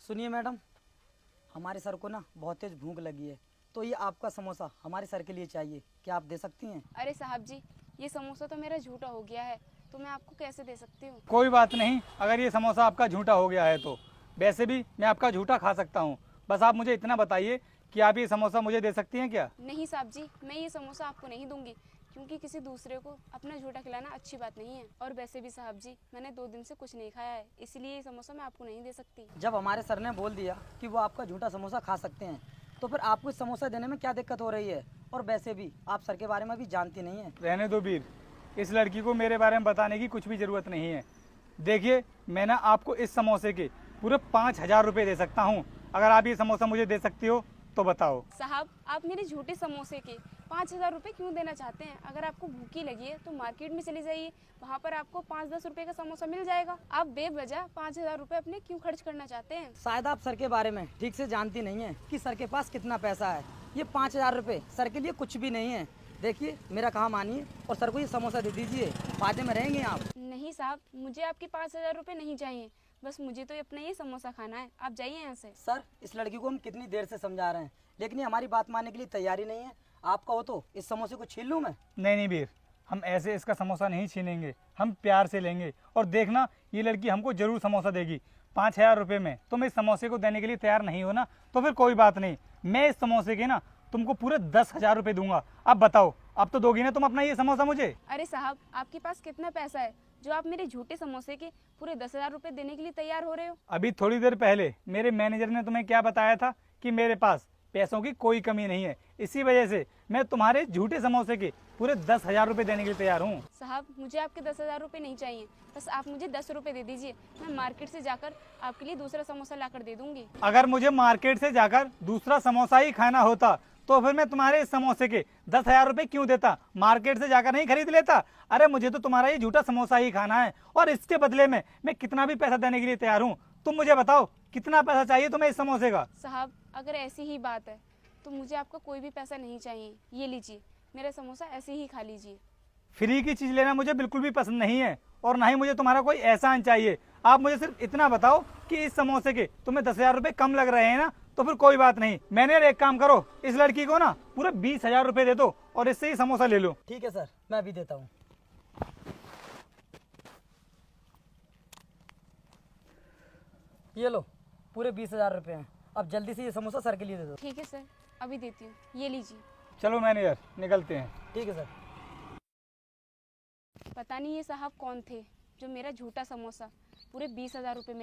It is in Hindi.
सुनिए मैडम, हमारे सर को ना बहुत तेज भूख लगी है, तो ये आपका समोसा हमारे सर के लिए चाहिए, क्या आप दे सकती हैं? अरे साहब जी, ये समोसा तो मेरा झूठा हो गया है, तो मैं आपको कैसे दे सकती हूँ। कोई बात नहीं, अगर ये समोसा आपका झूठा हो गया है तो वैसे भी मैं आपका झूठा खा सकता हूँ। बस आप मुझे इतना बताइए कि आप ये समोसा मुझे दे सकती हैं क्या? नहीं साहब जी, मैं ये समोसा आपको नहीं दूंगी, क्योंकि किसी दूसरे को अपना झूठा खिलाना अच्छी बात नहीं है। और वैसे भी साहब जी, मैंने 2 दिन से कुछ नहीं खाया है, इसलिए ये समोसा मैं आपको नहीं दे सकती। जब हमारे सर ने बोल दिया कि वो आपका झूठा समोसा खा सकते हैं, तो फिर आपको इस समोसा देने में क्या दिक्कत हो रही है? और वैसे भी आप सर के बारे में भी जानती नहीं है। रहने दो वीर, इस लड़की को मेरे बारे में बताने की कुछ भी ज़रूरत नहीं है। देखिए, मैं ना आपको इस समोसे के पूरे 5,000 रुपये दे सकता हूँ। अगर आप ये समोसा मुझे दे सकती हो तो बताओ। साहब, आप मेरे झूठे समोसे के 5,000 रुपये क्यों देना चाहते हैं? अगर आपको भूखी लगी है तो मार्केट में चली जाइए, वहाँ पर आपको 5-10 रुपये का समोसा मिल जाएगा। आप बेवजह 5,000 रुपये अपने क्यों खर्च करना चाहते हैं? शायद आप सर के बारे में ठीक से जानती नहीं है कि सर के पास कितना पैसा है। ये 5,000 रुपये सर के लिए कुछ भी नहीं है। देखिए, मेरा कहा मानिए और सर को ये समोसा दे दीजिए, फायदे में रहेंगे आप। नहीं साहब, मुझे आपके 5,000 रुपये नहीं चाहिए, बस मुझे तो अपना ये समोसा खाना है। आप जाइए यहाँ से। सर, इस लड़की को हम कितनी देर से समझा रहे हैं, लेकिन ये हमारी बात मानने के लिए तैयारी नहीं है। आप कहो तो इस समोसे को छीन लूँ मैं? नहीं वीर, हम ऐसे इसका समोसा नहीं छीनेंगे, हम प्यार से लेंगे। और देखना, ये लड़की हमको जरूर समोसा देगी 5,000 रुपये में। तुम इस समोसे को देने के लिए तैयार नहीं हो ना, तो फिर कोई बात नहीं, मैं इस समोसे के ना तुमको पूरे 10,000 रुपये दूंगा। अब बताओ, अब तो दोगी ना तुम अपना ये समोसा मुझे? अरे साहब, आपके पास कितना पैसा है जो आप मेरे झूठे समोसे के पूरे 10,000 रुपये देने के लिए तैयार हो रहे हो? अभी थोड़ी देर पहले मेरे मैनेजर ने तुम्हें क्या बताया था कि मेरे पास पैसों की कोई कमी नहीं है। इसी वजह से मैं तुम्हारे झूठे समोसे के पूरे 10,000 रुपये देने के लिए तैयार हूँ। साहब, मुझे आपके 10,000 रुपये नहीं चाहिए, बस आप मुझे 10 रुपये दे दीजिए। मैं मार्केट से जाकर आपके लिए दूसरा समोसा लाकर दे दूंगी। अगर मुझे मार्केट से जाकर दूसरा समोसा ही खाना होता तो फिर मैं तुम्हारे इस समोसे के 10,000 रुपये क्यों देता? मार्केट से जाकर नहीं खरीद लेता? अरे मुझे तो तुम्हारा ये झूठा समोसा ही खाना है, और इसके बदले में मैं कितना भी पैसा देने के लिए तैयार हूँ। तुम मुझे बताओ, कितना पैसा चाहिए तुम्हें इस समोसे का? साहब, अगर ऐसी ही बात है तो मुझे आपका कोई भी पैसा नहीं चाहिए। ये लीजिए, मेरा समोसा ऐसे ही खा लीजिए। फ्री की चीज लेना मुझे बिल्कुल भी पसंद नहीं है, और ना ही मुझे तुम्हारा कोई एहसान चाहिए। आप मुझे सिर्फ इतना बताओ कि इस समोसे के तुम्हें 10,000 रुपये कम लग रहे हैं ना, तो फिर कोई बात नहीं। मैनेजर, एक काम करो, इस लड़की को ना पूरे 20,000 रुपये दे दो और इससे ही समोसा ले लो। ठीक है सर, मैं अभी देता हूँ। ये लो, पूरे 20,000 रुपये हैं। अब जल्दी से ये समोसा सर के लिए दे दो। ठीक है सर, अभी देती हूँ, ये लीजिए। चलो मैनेजर, निकलते हैं। ठीक है सर। पता नहीं ये साहब कौन थे जो मेरा झूठा समोसा पूरे 20,000 रुपये में